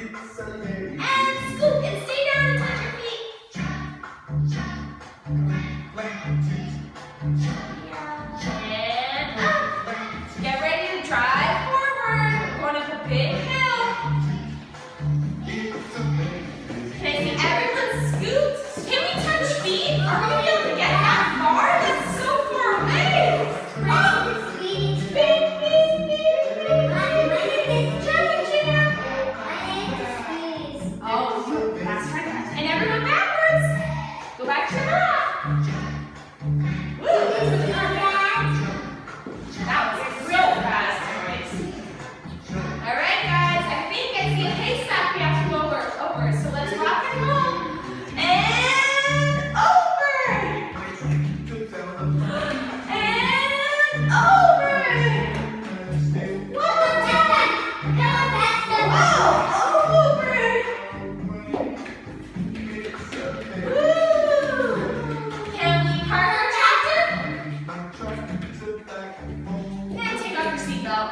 And scoop and stay down and touch your feet. And up. Get ready to drive forward. We're going up a big hill. Can I see everyone scoot? Can we touch feet? Are we going to be able to get that far? That's so far away. Oh, speed. Traffic jam. Oh, that's right. And everyone backwards. Go back to your map. Woo, that's really good. That was so fast, boys. All right, guys. I think I see a haystack we have to go over. So let's rock and roll. And over. And over. Whoa, over. Woo. Can we park our tractor? And take off your seatbelt.